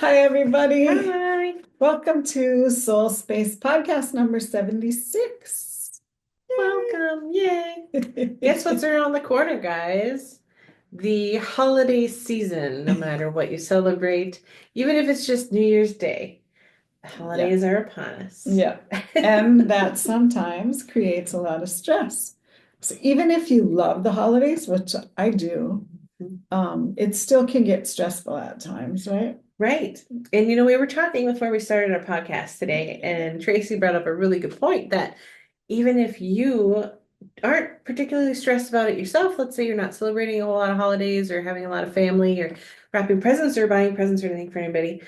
Hi, everybody. Hi. Welcome to SoulSpace podcast number 76. Welcome. Yay. Guess what's Yay. around the corner, guys? The holiday season, no matter what you celebrate, even if it's just New Year's Day, the Yeah, holidays are upon us. yeah. And that sometimes creates a lot of stress. So even if you love the holidays, which I do, it still can get stressful at times, right? Right. And we were talking before we started our podcast today, and Tracy brought up a really good point that even if you aren't particularly stressed about it yourself, let's say you're not celebrating a whole lot of holidays or having a lot of family or wrapping presents or buying presents or anything for anybody,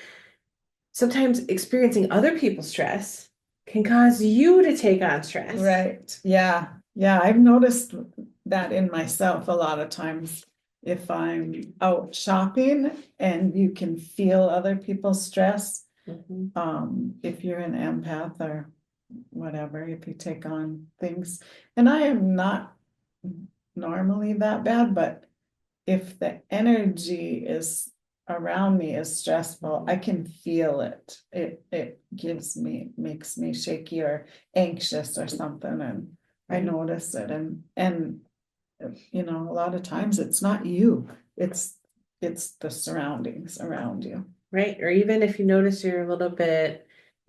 sometimes experiencing other people's stress can cause you to take on stress. Right. Yeah. Yeah. I've noticed that in myself a lot of times if I'm out shopping and you can feel other people's stress. Mhm. If you're an empath or whatever, if you take on things. And I am not normally that bad, but if the energy is around me is stressful, I can feel it. It makes me shaky or anxious or something, and I Right. notice it. And a lot of times it's not you, it's the surroundings around you. Right. Or even if you notice you're a little bit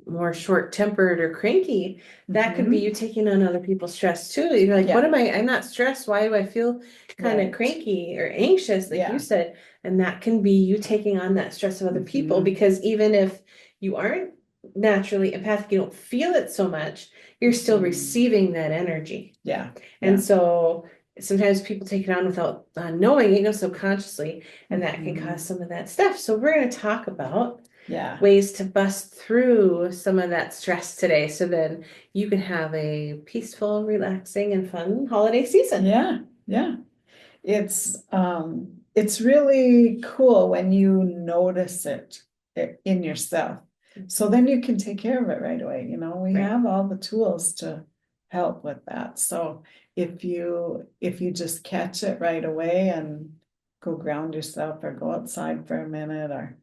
more short-tempered or cranky, that could be Mhm. you taking on other people's stress too. You're like, what Yeah, am I? I'm not stressed. Why do I feel kind of right. cranky or anxious, like you Yeah. said? And that can be you taking on that stress of other people Mhm. because even if you aren't naturally empathic, you don't feel it so much, you're still Mhm. receiving that energy. Yeah, And yeah. so sometimes people take it on without knowing it, subconsciously, and that can cause Mhm. some of that stuff. So we're going to talk about Yeah, ways to bust through some of that stress today so then you can have a peaceful, relaxing, and fun holiday season. yeah, yeah. It's really cool when you notice it in yourself. So Mhm. then you can take care of it right away. We Right. have all the tools to help with that. So if you just catch it right away and go ground yourself or go outside for a minute or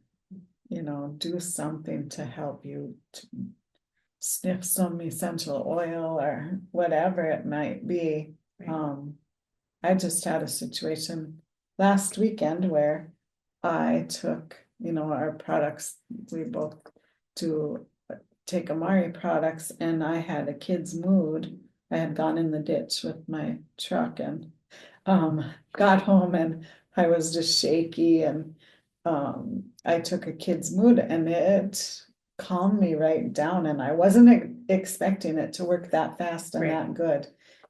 do something to help you to sniff some essential oil or whatever it might be. Right. Um, I just had a situation last weekend where I took, our products, we both do take Amari products, and I had a kid's mood. I had gone in the ditch with my truck and got home and I was just shaky, and I took a kid's mood and it calmed me right down, and I wasn't expecting it to work that fast and Right. that good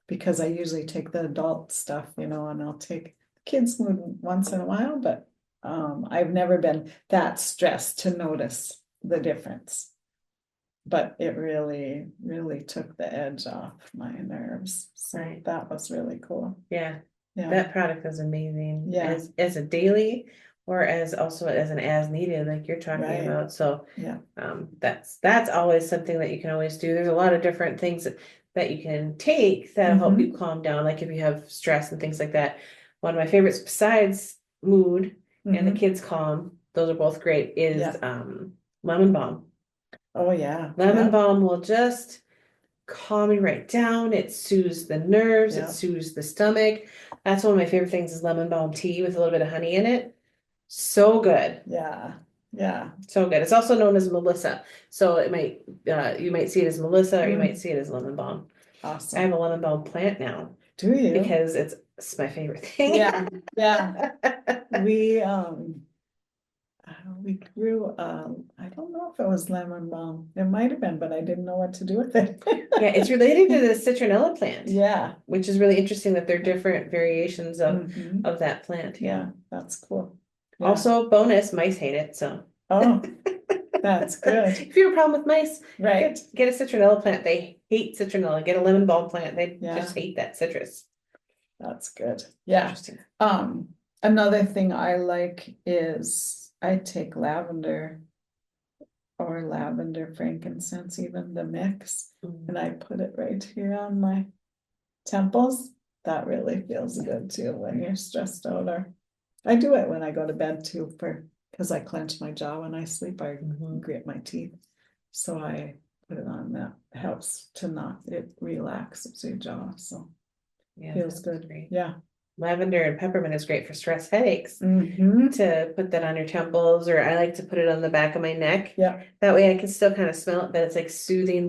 because I usually take the adult stuff, and I'll take kids mood once in a while, but I've never been that stressed to notice the difference. But it really, really took the edge off my nerves. So Right. that was really cool. Yeah. Yeah. That product is amazing Yeah. as a daily or as also as an as needed, like you're talking Right. about. So Yeah. that's always something that you can always do. There's a lot of different things that you can take that'll help you Mm-hmm. calm down, like if you have stress and things like that. One of my favorites besides mood and the Mm-hmm. kids calm, those are both great, is Yeah. lemon balm. Oh yeah. Lemon Yeah. balm will just calm you right down. It soothes the nerves, it Yeah. soothes the stomach. That's one of my favorite things is lemon balm tea with a little bit of honey in it. So good. Yeah. Yeah. So good. It's also known as Melissa. So you might see it as Melissa or you might Mm. see it as lemon balm. I have Awesome. a lemon balm plant now Do you? because it's my favorite thing. Yeah. Yeah. We we grew I don't know if it was lemon balm. It might have been, but I didn't know what to do with it. Yeah, it's related to the citronella plant, Yeah. which is really interesting that they're different variations Hmm. of that plant. Yeah. Yeah, that's cool. Yeah. Also, bonus, mice hate it. So Oh, that's good. if you have a problem with mice, Right. get a citronella plant. They hate citronella. Get a lemon balm plant. They Yeah, just hate that citrus. that's good. Yeah. Interesting. Um, Another thing I like is I take lavender or lavender frankincense, even the mix, and Mm. I put it right here on my temples. That really feels good too when you're stressed out, or I do it when I go to bed too for because I clench my jaw when I sleep, I Mhm. grit my teeth. So I put it on, that helps to not, it relaxes your jaw, so Yeah, feels that's good. great. Yeah. Lavender and peppermint is great for stress headaches. Mm-hmm. To put that on your temples, or I like to put it on the back of my neck. Yeah. That way I can still kind of smell it, but it's like soothing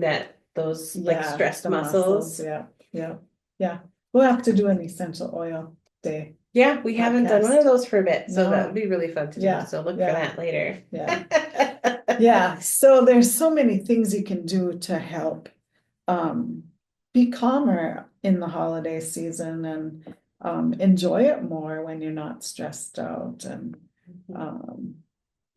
those like Yeah, stressed the muscles. yeah, yeah, yeah. We'll have to do an essential oil day Yeah, we haven't done one podcast. of those for a bit, so that would No, be really fun to do. yeah, So look for yeah, that later. yeah, yeah. So there's so many things you can do to help um be calmer in the holiday season and enjoy it more when you're not stressed out and um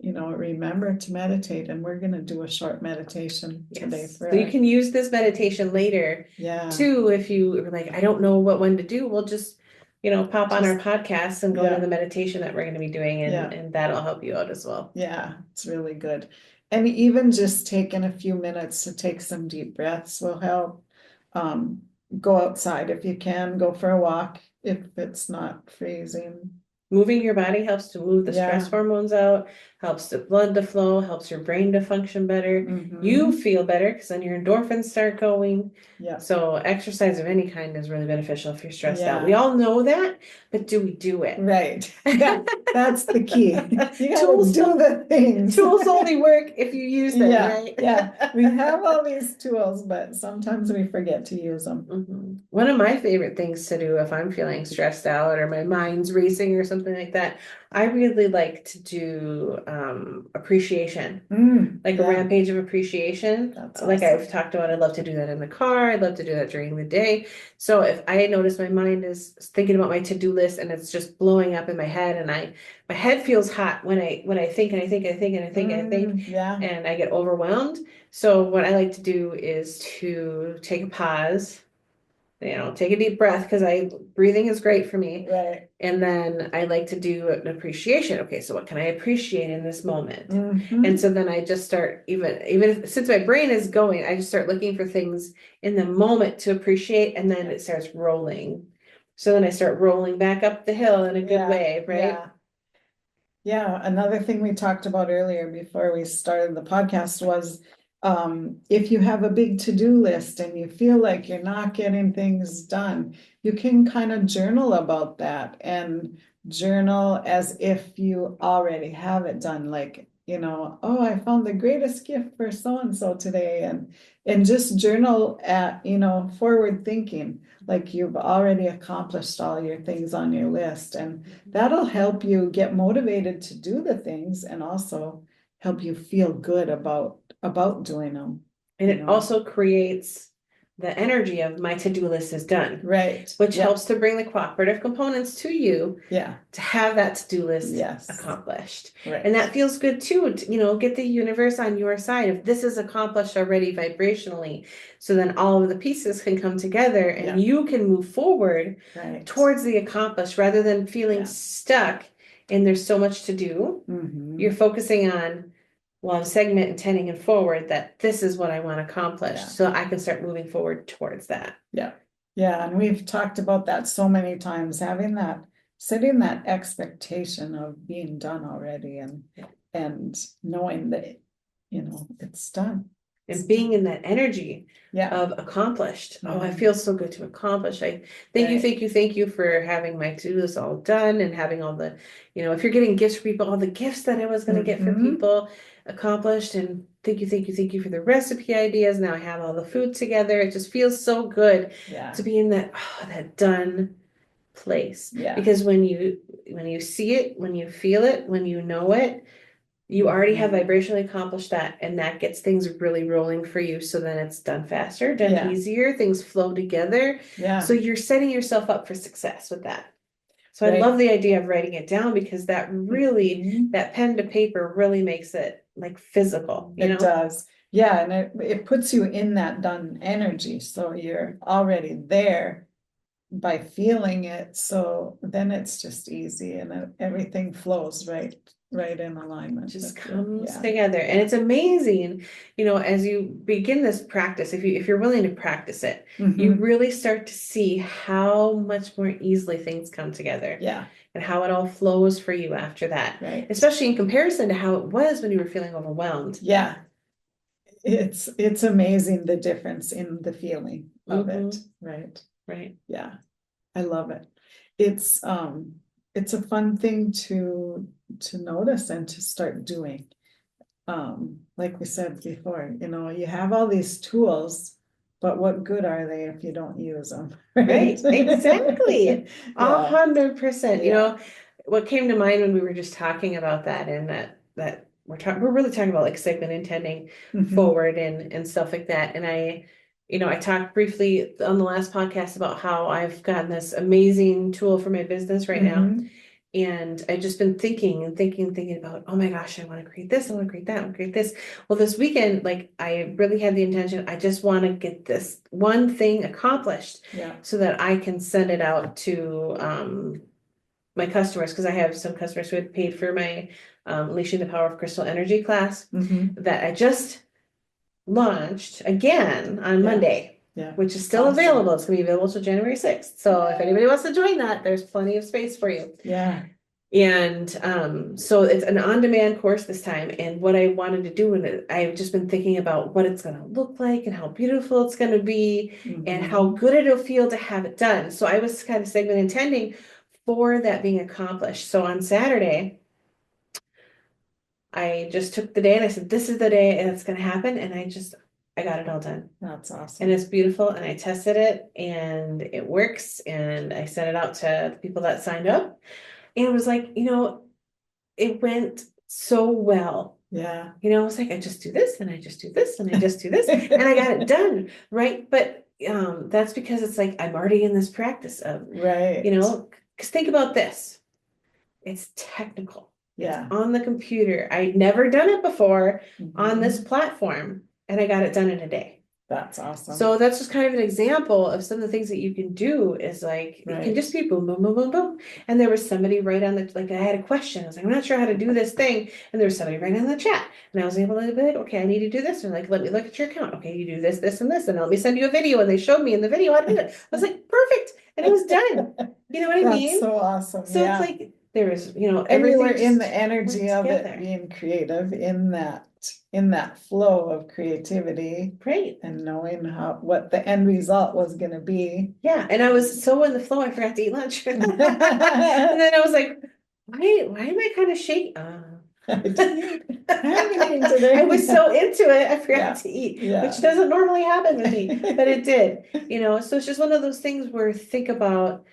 remember to meditate, and we're gonna do a short meditation today Yes. for So you our, can use this meditation later yeah, too, if you were like, I don't know what one to do, we'll just, pop on our just, podcast and go into yeah, the meditation that we're going to be doing, yeah. and that'll help you out as well. Yeah, it's really good. And even just taking a few minutes to take some deep breaths will help. Um, go outside if you can, go for a walk if it's not freezing. Moving your body helps to move the stress Yeah. hormones out, helps the blood to flow, helps your brain to function better. You Mm-hmm. feel better because then your endorphins start going. Yeah. So exercise of any kind is really beneficial if you're stressed out. We Yeah. all know that, but do we do it? Right. Yeah, that's the key. You gotta Tools, do the things. tools only work if you use them, Yeah, right? yeah. We have all these tools, but sometimes we forget to use them. Mhm. One of my favorite things to do if I'm feeling stressed out or my mind's racing or something like that, I really like to do appreciation, like a Yeah, rampage of appreciation. that's Like awesome. I've talked about, I'd love to do that in the car. I'd love to do that during the day. So if I notice my mind is thinking about my to-do list and it's just blowing up in my head, and my head feels hot when I think and I think and I think and I think and I think, Yeah, and I get overwhelmed. So what I like to do is to take a pause, take a deep breath, because breathing is great for me. right. And then I like to do an appreciation. Okay, so what can I appreciate in this moment? Mm-hmm. And so then I just start, even if, since my brain is going, I just start looking for things in the moment to appreciate, and then it starts rolling. So then I start rolling back up the hill in a good Yeah, way, right? yeah. Yeah, another thing we talked about earlier before we started the podcast was if you have a big to-do list and you feel like you're not getting things done, you can kind of journal about that and journal as if you already have it done, like, oh, I found the greatest gift for so-and-so today, and just journal at, forward thinking, like you've already accomplished all your things on your list, and that'll help you get motivated to do the things and also help you feel good about doing them. And it also creates the energy of my to-do list is done, Right. which Yeah. helps to bring the cooperative components to you Yeah. to have that to-do list Yes. accomplished. Right. And that feels good too, get the universe on your side. If this is accomplished already vibrationally, so then all of the pieces can come together and you can move forward towards the accomplished rather than feeling stuck and there's so much to do. Mm-hmm. You're focusing on, well, I'm segment intending and forward that this is what I want to accomplish, so I can start moving forward towards that. Yeah. Yeah. And we've talked about that so many times, setting that expectation of being done already and knowing that, it's done. And being in that energy of accomplished. Oh, I feel so good to accomplish. I thank you for having my to-do list all done and having all the, if you're getting gifts for people, all the gifts that I was going to get for people accomplished. And thank you for the recipe ideas. Now I have all the food together. It just feels so good to be in that done place. Yeah. Because when you see it, when you feel it, when you know it, you already have vibrationally accomplished that, and that gets things really rolling for you. So then it's done faster, done easier, things flow together. Yeah. So you're setting yourself up for success with that. So I love the idea of writing it down, because that really, that pen to paper really makes it like physical, It does. Yeah, and it puts you in that done energy. So you're already there by feeling it. So then it's just easy and everything flows right right in alignment. Just with you. comes Yeah. together. And it's amazing, as you begin this practice, if you're willing to practice it, you Mhm. really start to see how much more easily things come together. Yeah, And how it all flows for you after that. right. Especially in comparison to how it was when you were feeling overwhelmed. Yeah. It's amazing the difference in the feeling of it, right? Right. Yeah. I love it. It's a fun thing to notice and to start doing. Like we said before, you have all these tools, but what good are they if you don't use them? Right, exactly. Yeah. 100%. Yeah. What came to mind when we were just talking about that, and that we're really talking about like segment intending Mhm. forward and stuff like that. And I talked briefly on the last podcast about how I've gotten this amazing tool for my business right now. Mhm. And I've just been thinking and thinking about, oh my gosh, I want to create this, I want to create that, I want to create this. Well, this weekend, like I really had the intention, I just want to get this one thing accomplished Yeah. so that I can send it out to my customers, because I have some customers who had paid for my Unleashing the Power of Crystal Energy class Mhm. that I just launched again on Yeah. Monday. Yeah. Which is still Awesome. available. It's going to be available till January 6th. So if anybody wants to join that, there's plenty of space for you. Yeah. And so it's an on-demand course this time. And what I wanted to do, and I've just been thinking about what it's going to look like and how beautiful it's going to be and how Mhm. good it'll feel to have it done. So I was kind of segment intending for that being accomplished. So on Saturday, I just took the day and I said, this is the day and it's going to happen. And I got it all done. That's And awesome. it's beautiful. And I tested it and it works. And I sent it out to the people that signed up. And it was like, it went so well. Yeah. I was like, I just do this and I just do this and I just do this and I got it done. Right. But that's because it's like I'm already in this practice of, Right. because think about this. It's technical. Yeah. It's on the computer. I'd never done it before on this Mhm. platform and I got it done in a day. That's awesome. So that's just kind of an example of some of the things that you can do is like, it can just be boom, boom, boom, boom, boom. And there was somebody right on like I had a question. I was like, I'm not sure how to do this thing. And there was somebody right on the chat. And I was able to be like, okay, I need to do this. And like, let me look at your account. Okay, you do this, this, and this. And let me send you a video. And they showed me in the video how to do it. I was like, perfect. And it was done. You know what I mean? That's so awesome. So Yeah. it's like, there was, And you everything were in just the energy went of together. it, being creative in that flow of creativity Great. and knowing what the end result was going to be. Yeah, and I was so in the flow, I forgot to eat lunch. And then I was like, why am I kind of shaky? I haven't eaten today. I was so into it, I forgot Yeah. to eat, Yeah. which doesn't normally happen with me, but it did. So it's just one of those things where think about,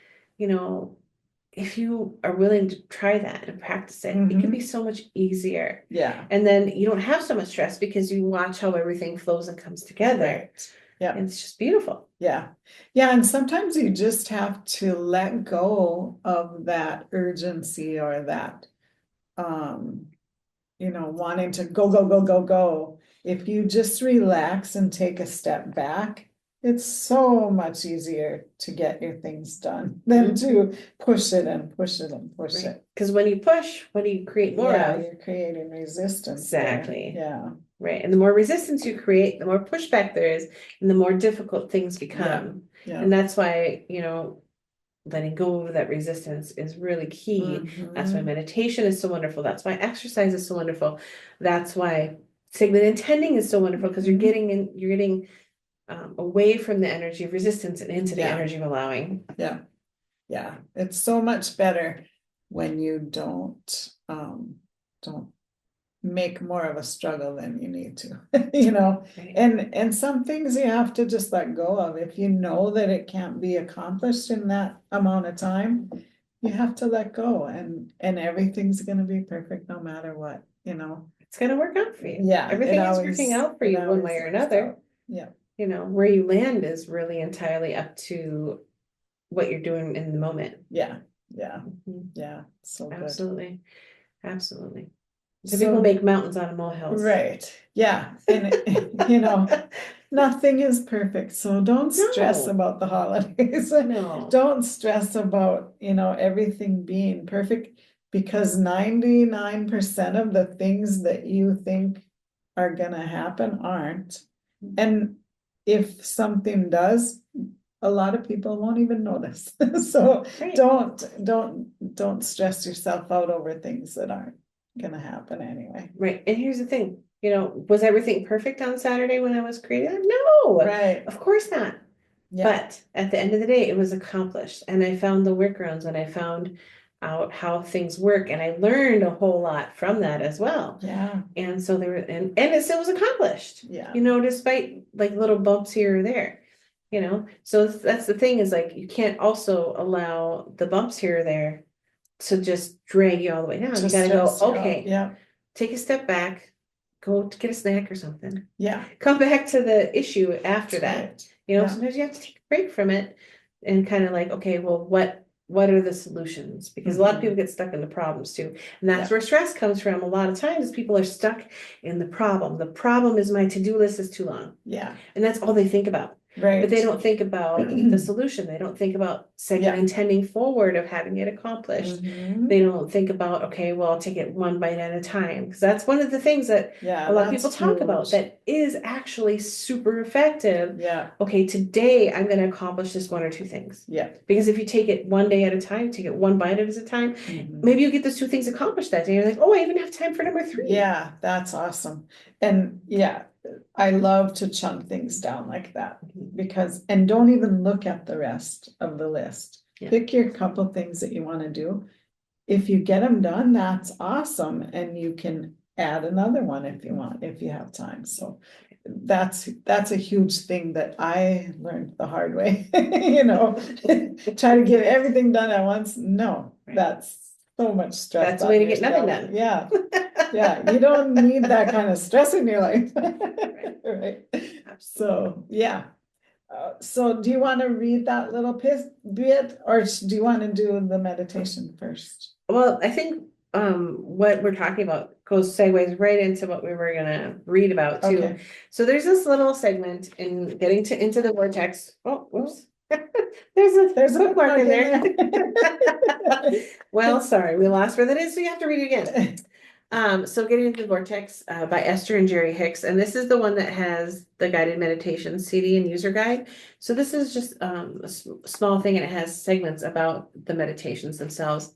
if you are willing to try that and practice it, it can be so much easier. Yeah. And then you don't have so much stress because you watch how everything flows and comes together. Right. Yeah. And it's just beautiful. Yeah. Yeah. And sometimes you just have to let go of that urgency or that, wanting to go, go, go, go, go. If you just relax and take a step back, it's so much easier to get your things done than to push it and push it and push it. Because when you push, what do you create more of? You're creating resistance. Exactly. There. Yeah. Right. And the more resistance you create, the more pushback there is, and the more difficult things become. Yeah. And that's why, letting go of that resistance is really key. That's why meditation is so wonderful. That's why exercise is so wonderful. That's why segment intending is so wonderful, because you're getting away from the energy of resistance and into the energy of allowing. Yeah. Yeah. It's so much better when you don't make more of a struggle than you need to, Right. and some things you have to just let go of. If you know that it can't be accomplished in that amount of time, you have to let go, and everything's going to be perfect no matter what, It's going to work out for you. Yeah. Everything is working out for you one way or another. Yeah. Where you land is really entirely up to what you're doing in the moment. Yeah. Yeah. Yeah. So good. Absolutely. Absolutely. So people make mountains out of molehills. Right. Yeah. And nothing is perfect. So don't stress about the holidays. No. Don't stress about, everything being perfect, because 99% of the things that you think are gonna happen aren't. And if something does, a lot of people won't even notice. So Right. don't stress yourself out over things that aren't gonna happen anyway. Right. And here's the thing, you know, was everything perfect on Saturday when I was creating? No, Right, of course not. yeah, But at the end of the day, it was accomplished, and I found the workarounds, and I found out how things work, and I learned a whole lot from that as well. yeah, And so there were, and it still was accomplished, yeah, you know, despite like little bumps here or there, you know. So that's the thing, is like you can't also allow the bumps here or there to just drag you all the way down. You just gotta go, stress you out, okay, yeah, take a step back, go to get a snack or something. yeah, Come back to the issue after that's that. right, You know, yeah, sometimes you have to take a break from it and kind of like, okay, well, what are the solutions? Because a lot of people get stuck in the problems too. And that's Yeah. where stress comes from. A lot of times people are stuck in the problem. The problem is my to-do list is too long. yeah, And that's all they think about. But they right, don't think about the solution. They don't think about Yeah. intending forward of having it accomplished. Mhm. They don't think about, okay, well, I'll take it one bite at a time. Because that's one of the things that Yeah, a lot of that's people talk about huge. that is actually super effective. Yeah, Okay, today I'm going to accomplish this one or two things. yeah, Because if you take it one day at a time, take it one bite at a time, mhm. maybe you'll get those two things accomplished that day. You're like, oh, I even have time for number three. Yeah, that's awesome. And yeah, I love to chunk things down like that because, and don't even look at the rest of the list. Yeah. Pick your couple things that you want to do. If you get them done, that's awesome. And you can add another one if you want, if you have time. So that's a huge thing that I learned the hard way, you know, try to get everything done at once. No, Right. that's so much stress. That's the way on to get nothing yourself. done. Yeah. Yeah, you don't need that kind of stress in your life. Right. So, yeah. So do you want to read that little bit, or do you want to do the meditation first? Well, I think what we're talking about segues right into what we were gonna read about too. Okay. So there's this little segment in getting to into the vortex. Oh, whoops. There's a bookmark in there. Well, sorry, we lost where that is, so you have to read it again. So Getting into the Vortex by Esther and Jerry Hicks, and this is the one that has the guided meditation CD and user guide. So this is just a small thing, and it has segments about the meditations themselves.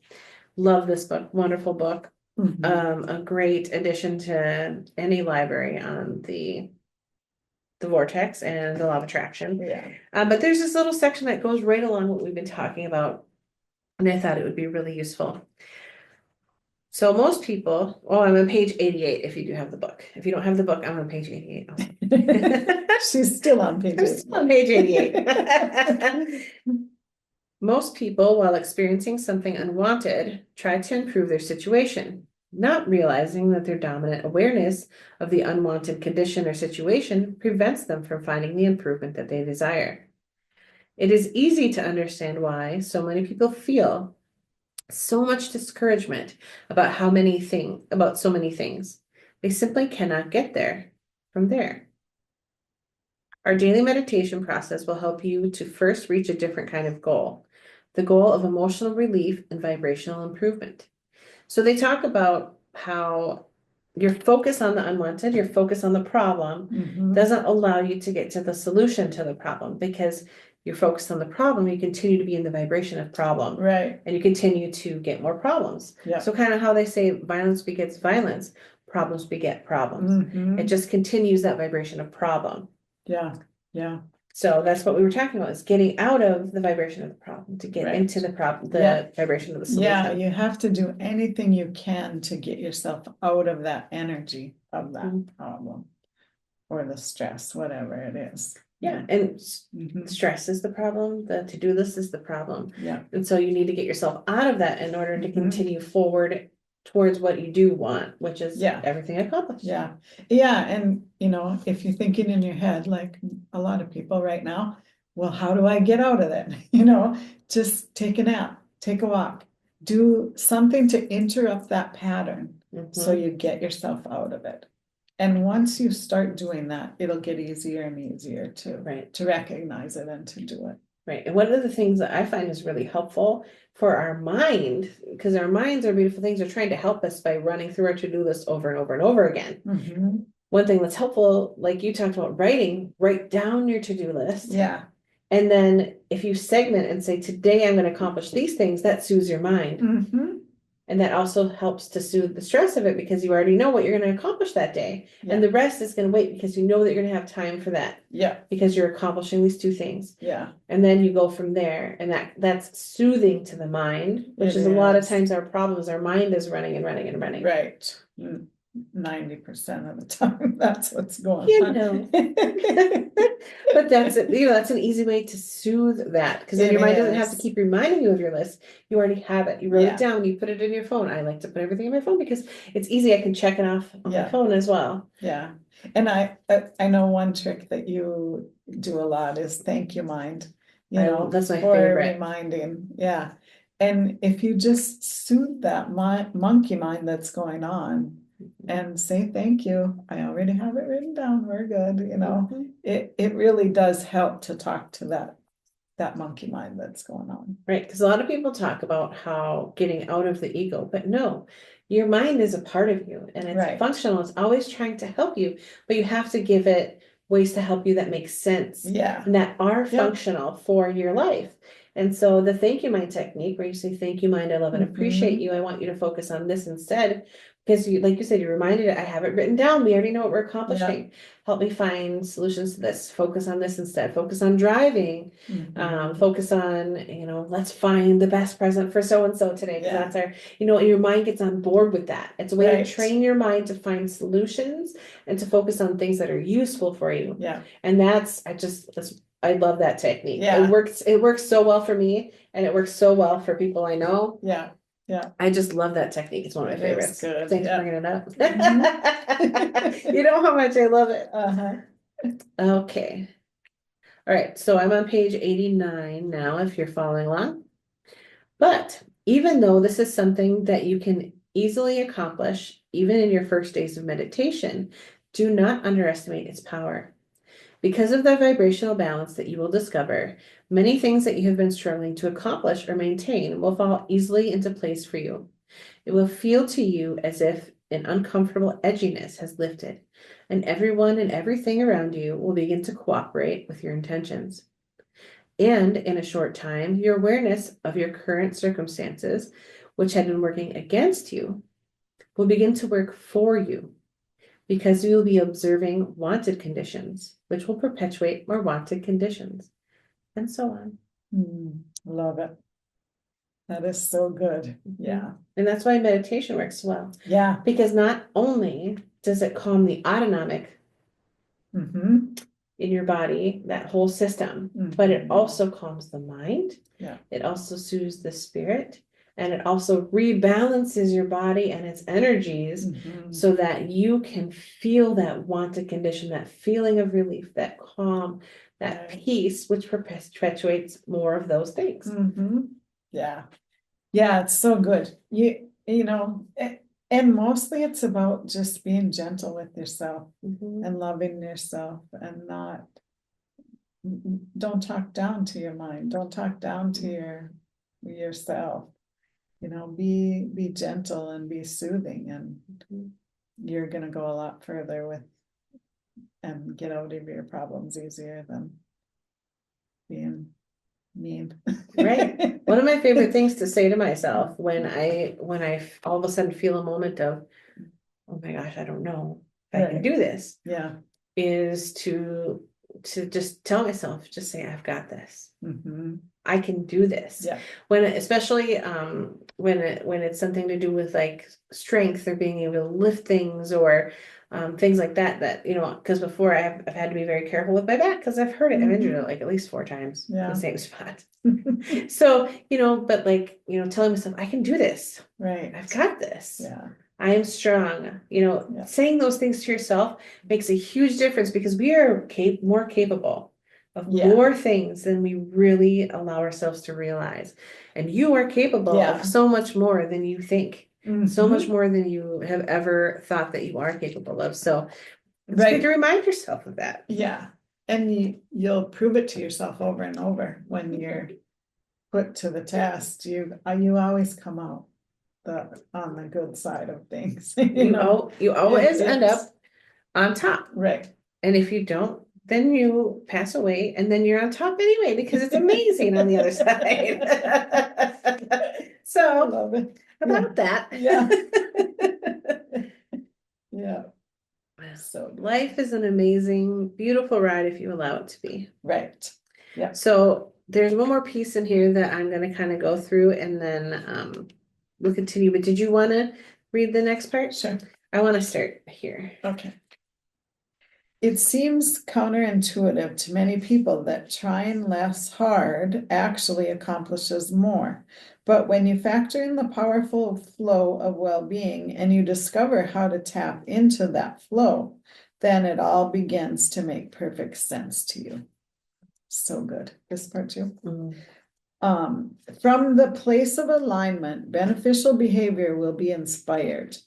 Love this book, wonderful book. Mhm. A great addition to any library on the vortex and the law of attraction. Yeah. But there's this little section that goes right along what we've been talking about, and I thought it would be really useful. So most people, I'm on page 88 if you do have the book. If you don't have the book, I'm on page 88 also. She's still on page I'm 88. still on page 88. Most people, while experiencing something unwanted, try to improve their situation, not realizing that their dominant awareness of the unwanted condition or situation prevents them from finding the improvement that they desire. It is easy to understand why so many people feel so much discouragement about so many things. They simply cannot get there from there. Our daily meditation process will help you to first reach a different kind of goal, the goal of emotional relief and vibrational improvement. So they talk about how your focus on the unwanted, your focus on the problem Mhm. doesn't allow you to get to the solution to the problem, because you're focused on the problem, you continue to be in the vibration of problem. Right. And you continue to get more problems. Yeah. So kind of how they say violence begets violence, problems beget problems. Mhm. It just continues that vibration of problem. Yeah, yeah. So that's what we were talking about, is getting out of the vibration of the problem to get Right. into the problem, the Yeah. vibration of the Yeah, solution. you have to do anything you can to get yourself out of that energy of that problem or the stress, whatever it is. Yeah, and Mhm. stress is the problem, the to-do list is the problem. Yeah. And so you need to get yourself out of that in order to Mhm. continue forward towards what you do want, which is Yeah. everything accomplished. Yeah. Yeah. And, you know, if you're thinking in your head, like a lot of people right now, well, how do I get out of it? You know, just take a nap, take a walk, do something to interrupt that pattern so Mhm. you get yourself out of it. And once you start doing that, it'll get easier and easier Right. to recognize it and to do it. Right. And one of the things that I find is really helpful for our mind, because our minds are beautiful things, are trying to help us by running through our to-do list over and over and over again. Mhm. One thing that's helpful, like you talked about writing, write down your to-do list. Yeah. And then if you segment and say, today I'm going to accomplish these things, that soothes your mind. Mm-hmm. And that also helps to soothe the stress of it because you already know what you're going to accomplish that day. Yeah. And the rest is going to wait because you know that you're going to have time for that. Yeah. Because you're accomplishing these two things. Yeah. And then you go from there. And that's soothing to the mind, which is a lot of times our problems. Our mind is running and running and running. Right. 90% of the time, that's what's going You on. know. But that's it, that's an easy way to soothe that, because then It your mind doesn't have to is. keep reminding you of your list. You already have it. You wrote Yeah. it down, you put it in your phone. I like to put everything in my phone because it's easy. I can check it off on my Yeah. phone as well. Yeah. And I know one trick that you do a lot is thank you mind, That's my for favorite. reminding. Yeah. And if you just soothe that monkey mind that's going on and say thank you, I already have it written down, we're good, Mhm. it really does help to talk to that monkey mind that's going on. Right, because a lot of people talk about how getting out of the ego, but no, your mind is a part of you and it's Right. functional. It's always trying to help you, but you have to give it ways to help you that make sense Yeah. and that are Yep. functional for your life. And so the thank you mind technique, where you say, thank you mind, I love and appreciate you. I want you to focus on this instead. Because you, like you said, you reminded it, I have it written down. We already know what we're accomplishing. Help me find solutions to this. Focus on this instead. Focus on driving. Focus on, let's find the best present for so and so today. Because that's our, and your mind gets on board with that. It's a way to train your mind to find solutions and to focus on things that are useful for you. Yeah. And I love that technique. Yeah. It works so well for me, and it works so well for people I know. Yeah. Yeah. I just love that technique. It's one of my favorites. Good. Thanks for bringing it up. You know how much I love it. Okay. All right. So I'm on page 89 now, if you're following along. But even though this is something that you can easily accomplish, even in your first days of meditation, do not underestimate its power. Because of the vibrational balance that you will discover, many things that you have been struggling to accomplish or maintain will fall easily into place for you. It will feel to you as if an uncomfortable edginess has lifted, and everyone and everything around you will begin to cooperate with your intentions. And in a short time, your awareness of your current circumstances, which had been working against you, will begin to work for you, because you will be observing wanted conditions, which will perpetuate more wanted conditions, and so on. Love it. That is so good. Yeah. And that's why meditation works well. Yeah. Because not only does it calm the autonomic in your body, that whole system, but it also calms the mind. Yeah. It also soothes the spirit. And it also rebalances your body and its energies so that you can feel that wanted condition, that feeling of relief, that calm, that peace, which perpetuates more of those things. Yeah. Yeah, it's so good. And mostly it's about just being gentle with yourself and loving yourself and don't talk down to your mind. Don't talk down to yourself. Be gentle and be soothing, and you're gonna go a lot further with and get out of your problems easier than being mean. Right. One of my favorite things to say to myself when I all of a sudden feel a moment of, oh my gosh, I don't know if I can do this. Yeah. Is to just tell myself, just say, I've got this. I can do this. Yeah. Especially when it's something to do with like strength or being able to lift things or things like that, because before I've had to be very careful with my back because I've hurt it. I've injured it like at least 4 times in the same spot. So, but like, telling myself, I can do this. Right. I've got this. Yeah. I am strong. Saying those things to yourself makes a huge difference because we are more capable of more things than we really allow ourselves to realize. And you are capable of so much more than you think. So much more than you have ever thought that you are capable of. So it's good to remind yourself of that. Yeah. you'll prove it to yourself over and over when you're put to the test. You always come out on the good side of things. You always end It's- up on top. Right. And if you don't, then you pass away and then you're on top anyway because it's amazing on the other side. I So love it. about that. Yeah. Yeah. So Life is an amazing, beautiful ride if you allow it to be. right. Yeah. So there's one more piece in here that I'm going to kind of go through and then we'll continue. But did you want to read the next part? Sure. I want to start here. Okay. It seems counterintuitive to many people that trying less hard actually accomplishes more. But when you factor in the powerful flow of well-being and you discover how to tap into that flow, then it all begins to make perfect sense to you. So good. This part too. From the place of alignment, beneficial behavior will be inspired,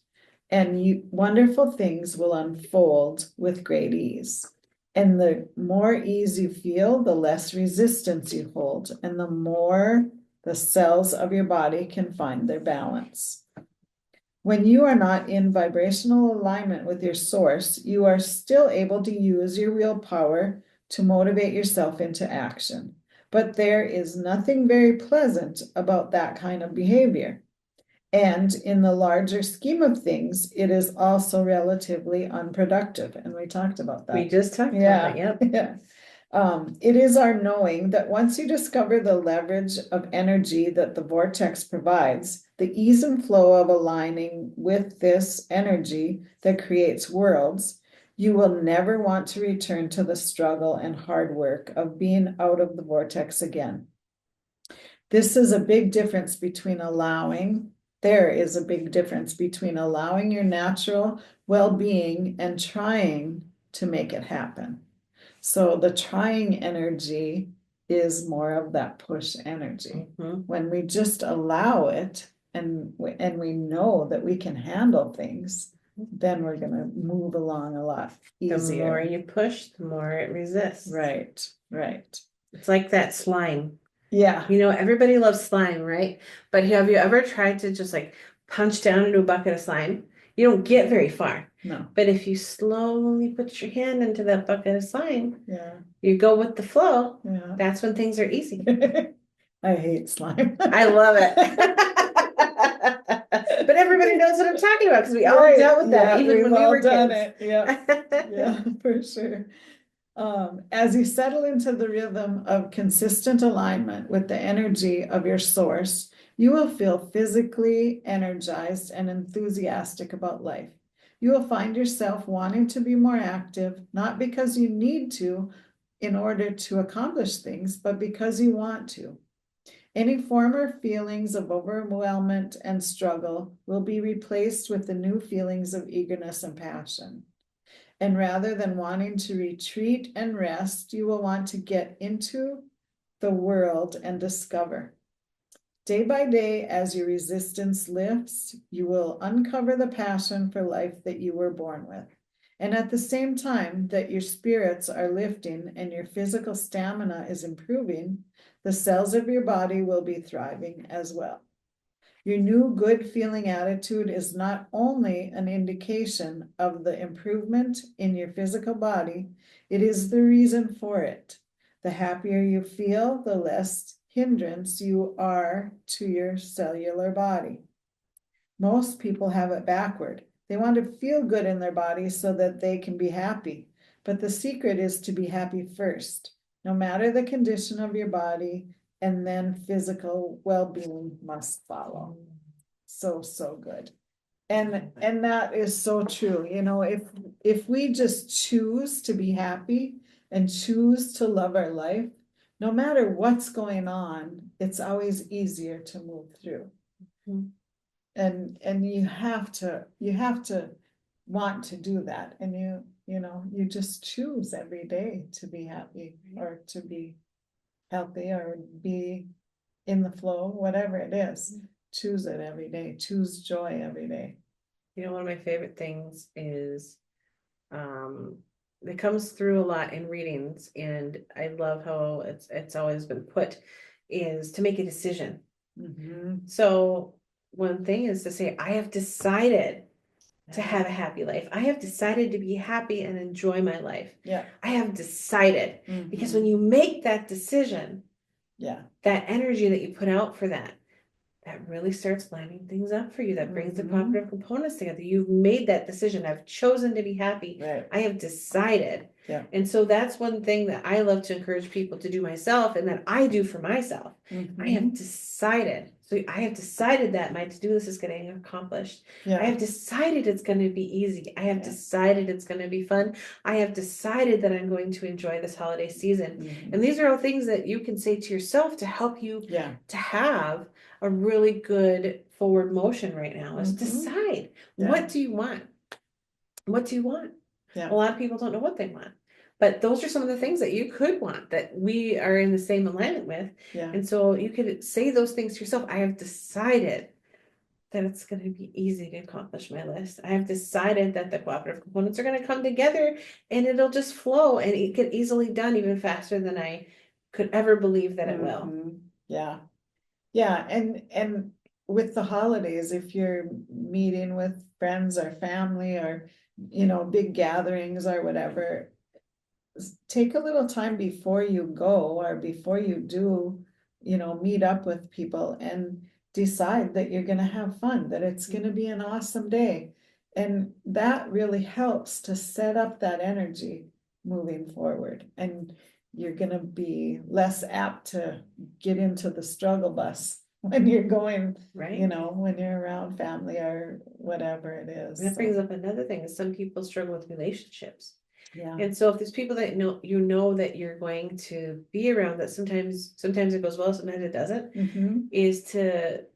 and wonderful things will unfold with great ease. And the more ease you feel, the less resistance you hold, and the more the cells of your body can find their balance. When you are not in vibrational alignment with your source, you are still able to use your willpower to motivate yourself into action. But there is nothing very pleasant about that kind of behavior. And in the larger scheme of things, it is also relatively unproductive. And we talked about that. We just talked about it, yep. Yeah. It is our knowing that once you discover the leverage of energy that the vortex provides, the ease and flow of aligning with this energy that creates worlds, you will never want to return to the struggle and hard work of being out of the vortex again. This is a big difference between there is a big difference between allowing your natural well-being and trying to make it happen. So the trying energy is more of that push energy. When we just allow it and we know that we can handle things, then we're going to move along a lot easier. The more you push, the more it resists. Right. It's like that slime. Yeah. You know, everybody loves slime, right? But have you ever tried to just like punch down into a bucket of slime? You don't get very far. No. But if you slowly put your hand into that bucket of slime, yeah, you go with the flow. Yeah. That's when things are easy. I hate slime. I love it. But everybody knows what I'm talking about because we all dealt with that even when we were kids. Yeah, for sure. As you settle into the rhythm of consistent alignment with the energy of your source, you will feel physically energized and enthusiastic about life. You will find yourself wanting to be more active, not because you need to in order to accomplish things, but because you want to. Any former feelings of overwhelmment and struggle will be replaced with the new feelings of eagerness and passion. And rather than wanting to retreat and rest, you will want to get into the world and discover. Day by day, as your resistance lifts, you will uncover the passion for life that you were born with. And at the same time that your spirits are lifting and your physical stamina is improving, the cells of your body will be thriving as well. Your new good feeling attitude is not only an indication of the improvement in your physical body, it is the reason for it. The happier you feel, the less hindrance you are to your cellular body. Most people have it backward. They want to feel good in their body so that they can be happy. But the secret is to be happy first, no matter the condition of your body, and then physical well-being must follow. So good. And that is so true. You know, if we just choose to be happy and choose to love our life, no matter what's going on, it's always easier to move through. And you have to want to do that. And you just choose every day to be happy or to be healthy or be in the flow, whatever it is. Choose it every day. Choose joy every day. You know, one of my favorite things is it comes through a lot in readings, and I love how it's always been put, is to make a decision. Mhm. So one thing is to say, I have decided to have a happy life. I have decided to be happy and enjoy my life. Yeah. I have decided, because when Mhm. you make that decision, Yeah. that energy that you put out for that really starts lining things up for you. That brings the Mhm. cooperative components together. You've made that decision. I've chosen to be happy. Right. I have decided. Yeah. And so that's one thing that I love to encourage people to do myself, and that I do for myself. I have Mhm. decided. So I have decided that my to-do list is getting accomplished. I Yeah. have decided it's going to be easy. I have Yeah. decided it's going to be fun. I have decided that I'm going to enjoy this holiday season. Mhm. And these are all things that you can say to yourself to help you Yeah. to have a really good forward motion right now. Is Mhm. decide, Yeah. what do you want? What do you want? Yeah. A lot of people don't know what they want, but those are some of the things that you could want that we are in the same alignment with. Yeah. And so you could say those things to yourself. I have decided that it's going to be easy to accomplish my list. I have decided that the cooperative components are going to come together and it'll just flow, and it get easily done even faster than I could ever believe that it will. Mhm. Yeah. Yeah, and with the holidays, if you're meeting with friends or family or, big gatherings or whatever, take a little time before you go or before you do, meet up with people and decide that you're gonna have fun, that it's gonna be an awesome day. And that really helps to set up that energy moving forward. And you're gonna be less apt to get into the struggle bus when you're going, Right. when you're around family or whatever it is. That brings up another thing, is some people struggle with relationships. Yeah. And so if there's people that know that you're going to be around, that sometimes it goes well, sometimes it doesn't, Mhm. is to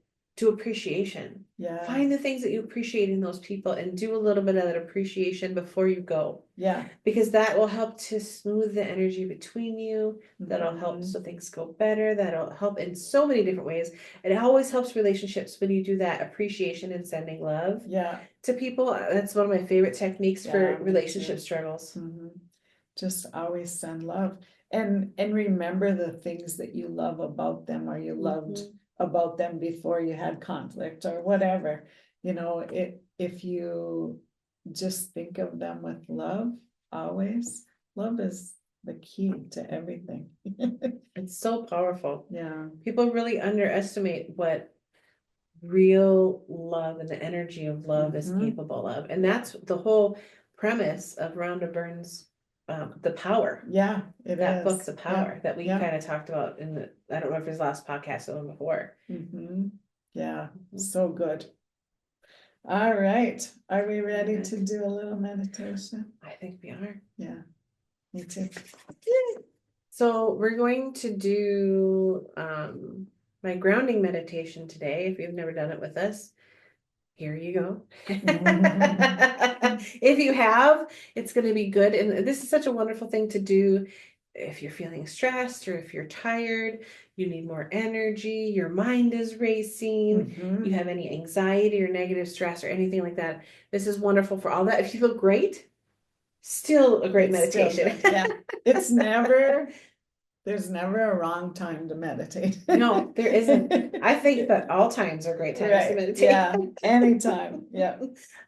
appreciation. Yeah. Find the things that you appreciate in those people and do a little bit of that appreciation before you go. Yeah. Because that will help to smooth the energy between you. That'll help so things go better. That'll help in so many different ways. It always helps relationships when you do that appreciation and sending love Yeah. to people. That's one of my favorite techniques Yeah, for me relationship too. struggles. Mhm. Just always send love and remember the things that you love about them or you loved about them before you had conflict or whatever. If you just think of them with love, always, love is the key to everything. It's so powerful. Yeah. People really underestimate what real love and the energy of love is capable of. And that's the whole premise of Rhonda Byrne's The Power. Yeah, that book, is. The Power, that we yeah. kind of talked about in the, I don't know if it was last podcast or the one before. Yeah, so good. All right, are we ready to Alright. do a little meditation? I think we are. Yeah, me too. So we're going to do my grounding meditation today. If you've never done it with us, here you go. If you have, it's going to be good. And this is such a wonderful thing to do if you're feeling stressed or if you're tired, you need more energy, your mind is racing, you have any anxiety or negative stress or anything like that. This is wonderful for all that. If you feel great, still a great It's still meditation. good, yeah. There's never a wrong time to meditate. No, there isn't. I think that all times are great times to Right, meditate. yeah, anytime, yeah.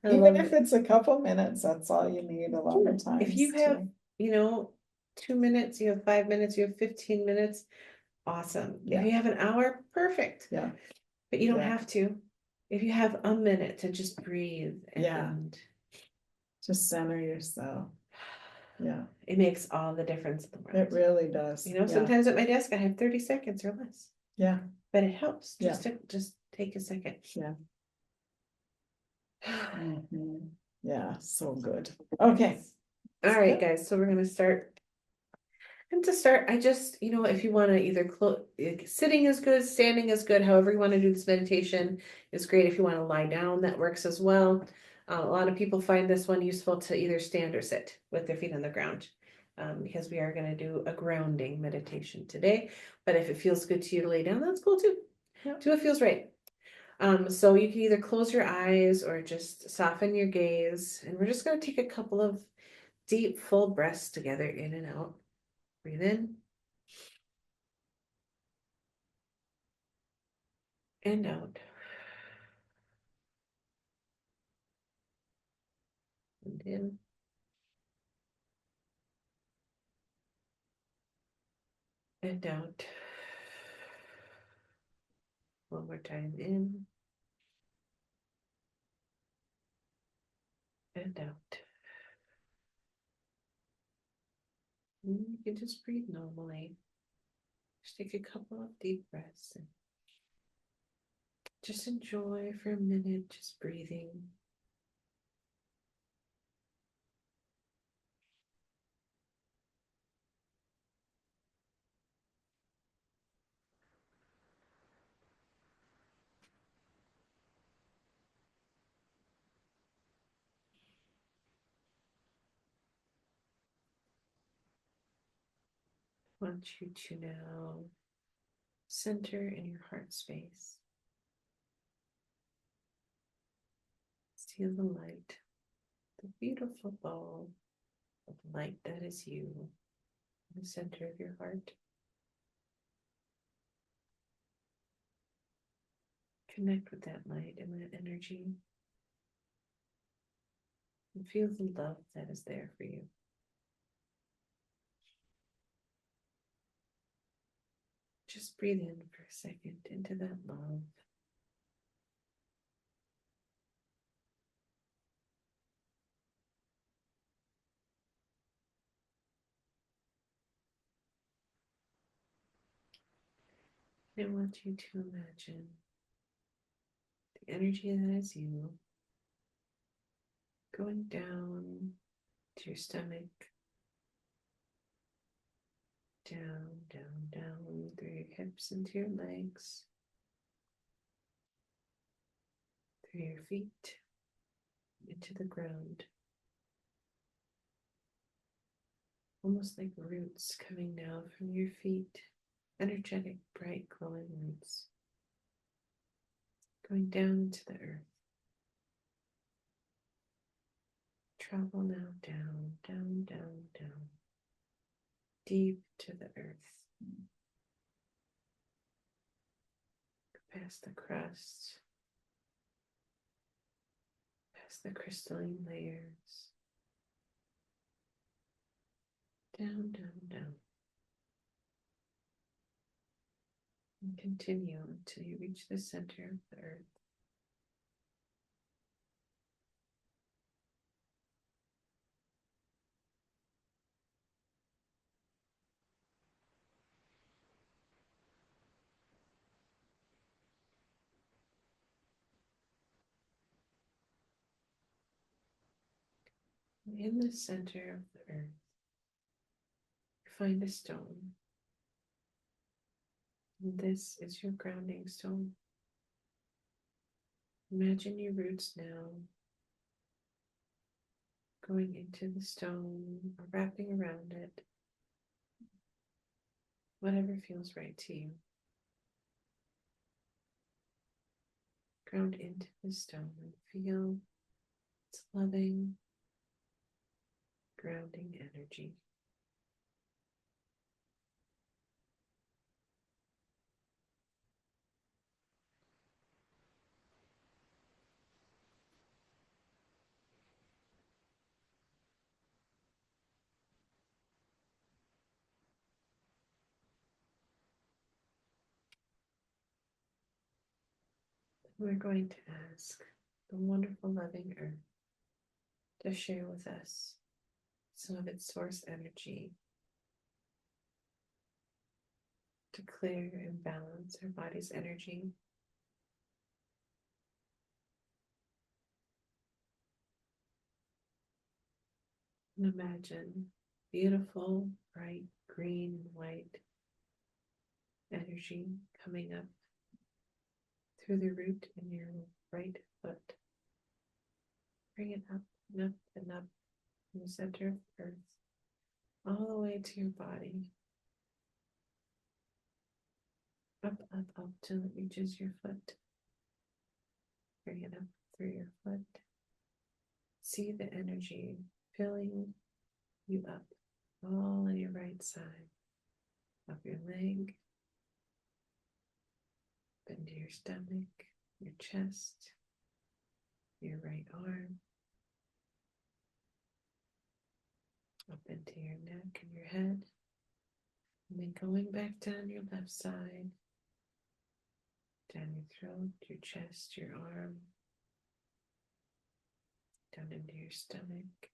I Even love if it. it's a couple minutes, that's all you need a lot of times. If you have, too. 2 minutes, you have 5 minutes, you have 15 minutes, awesome. Yeah. If you have an hour, perfect. Yeah. But you don't Yeah. have to. If you have a minute to just breathe Yeah. and Just center yourself. Yeah, it makes all the difference in the world. it really does. Yeah. Sometimes at my desk I have 30 seconds or less. Yeah. But it helps Yeah. just take a second. Yeah. Yeah, so good. Okay. All right, guys. So we're gonna start. And to start, I just, if you want to either sitting is good, standing is good, however you want to do this meditation is great. If you want to lie down, that works as well. A lot of people find this one useful to either stand or sit with their feet on the ground, because we are going to do a grounding meditation today. But if it feels good to you to lay down, that's cool too. Yeah. Do what feels right. So you can either close your eyes or just soften your gaze. And we're just going to take a couple of Deep, full breaths together, in and out. Breathe in and out. And in and out. One more time, in and out. And you can just breathe normally. Just take a couple of deep breaths and just enjoy for a minute, just breathing. I want you to now center in your heart space. Feel the light, the beautiful ball of light that is you in the center of your heart. Connect with that light and that energy and feel the love that is there for you. Just breathe in for a second into that love. I want you to imagine the energy that is you going down to your stomach, down, down, down through your hips into your legs, through your feet, into the ground. Almost like roots coming now from your feet, energetic, bright, glowing roots, going down into the earth. Travel now down, down, down, down, deep to the earth. Past the crust, past the crystalline layers, down, down, down. And continue until you reach the center of the earth. And in the center of the earth, you find a stone. And this is your grounding stone. Imagine your roots now going into the stone or wrapping around it, whatever feels right to you. Ground into the stone and feel its loving, grounding energy. We're going to ask the wonderful, loving earth to share with us some of its source energy to clear and balance our body's energy. And imagine beautiful, bright green and white energy coming up through the root in your right foot. Bring it up and up and up from the center of the earth, all the way to your body. Up, up, up till it reaches your foot. Bring it up through your foot. See the energy filling you up, all on your right side, up your leg, up into your stomach, your chest, your right arm, up into your neck and your head, and then going back down your left side, down your throat, your chest, your arm, down into your stomach,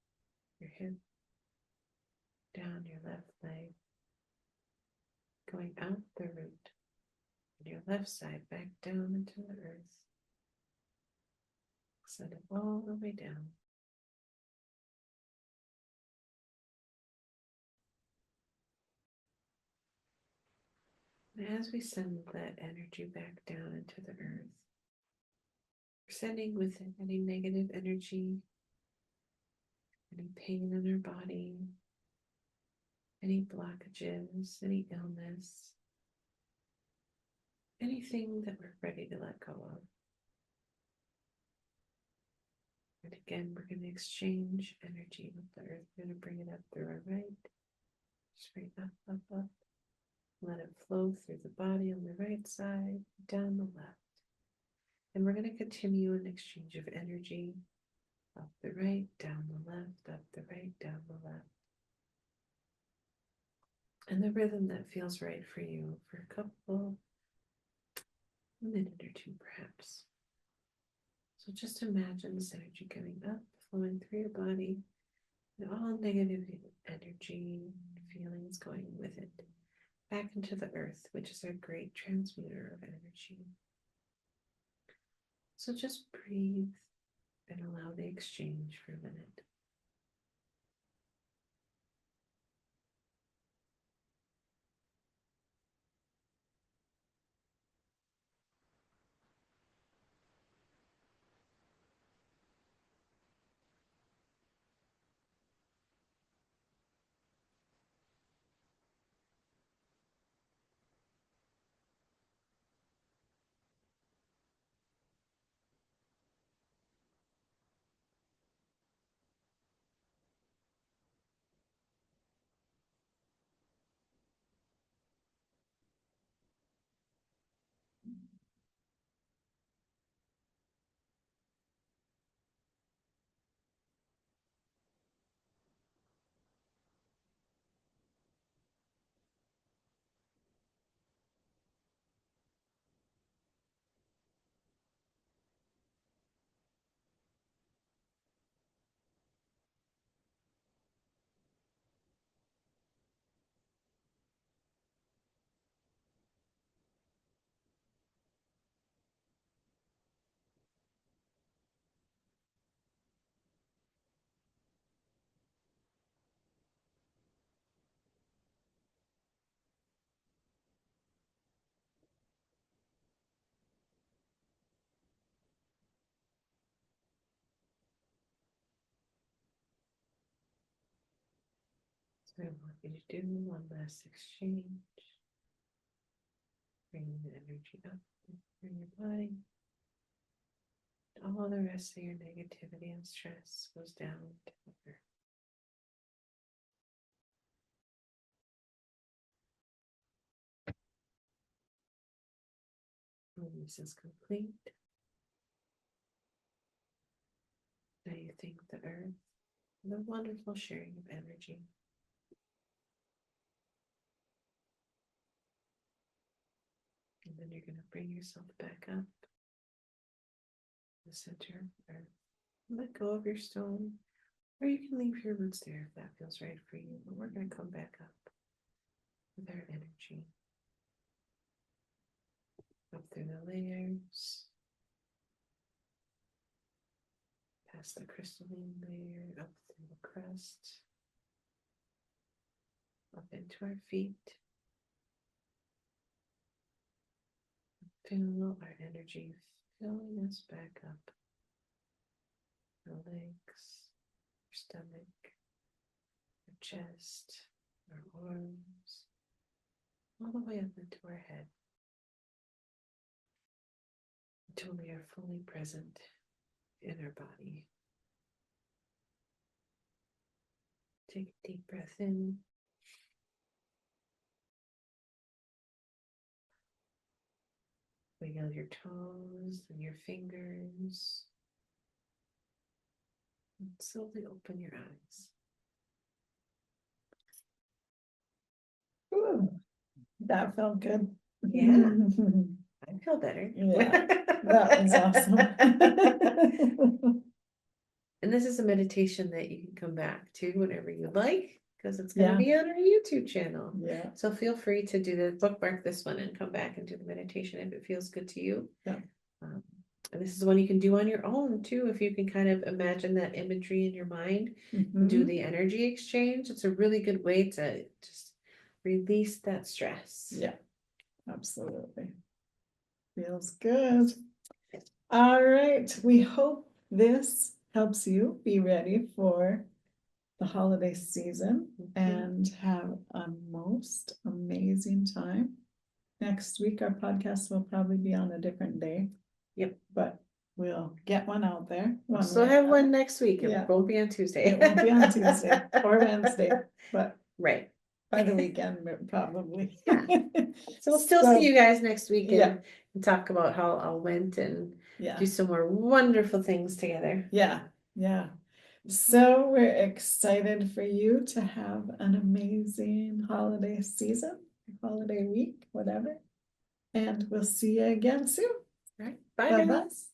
your hip, down your left leg, going out the root, and your left side back down into the earth. Send it all the way down. And as we send that energy back down into the earth, we're sending with it any negative energy, any pain in our body, any blockages, any illness, anything that we're ready to let go of. And again, we're going to exchange energy with the earth. We're going to bring it up through our right, straight up, up, up. Let it flow through the body on the right side, down the left. And we're going to continue an exchange of energy up the right, down the left, up the right, down the left. And the rhythm that feels right for you for a couple, a minute or two perhaps. So just imagine this energy coming up, flowing through your body, and all negative energy, feelings going with it, back into the earth, which is our great transmuter of energy. So just breathe and allow the exchange for a minute. So I want you to do one last exchange. Bring the energy up through your body. All the rest of your negativity and stress goes down to the earth. When this is complete, now you thank the earth for the wonderful sharing of energy. And then you're going to bring yourself back up to the center of the earth. Let go of your stone, or you can leave your roots there if that feels right for you. But we're going to come back up with our energy. Up through the layers, past the crystalline layer, up through the crust, up into our feet. Feel our energy filling us back up. Our legs, our stomach, our chest, our arms, all the way up into our head, until we are fully present in our body. Take a deep breath in. Wiggle your toes and your fingers. And slowly open your eyes. Ooh, that felt good. Yeah. I feel better. Yeah, that was awesome. And this is a meditation that you can come back to whenever you like, because it's going to Yeah. be on our YouTube channel. Yeah, So feel free to do the bookmark this one and come back and do the meditation if it feels good to you. Yeah. And this is one you can do on your own too, if you can kind of imagine that imagery in your mind and do Mhm. the energy exchange. It's a really good way to just release that stress. Yeah, absolutely. Feels good. All right, we hope this helps you be ready for the holiday season and have a most amazing time. Next week, our podcast will probably be on a different day. Yep. But we'll get one out there. So have one next week. Yeah. It won't be on Tuesday. It won't be on Tuesday or Wednesday, but right. by the weekend, probably. Yeah. So we'll still see you guys next week Yeah. and talk about how all went and Yeah. do some more wonderful things together. Yeah. Yeah. So we're excited for you to have an amazing holiday season, holiday week, whatever. And we'll see you again soon. All right. Bye, Bye-bye. guys.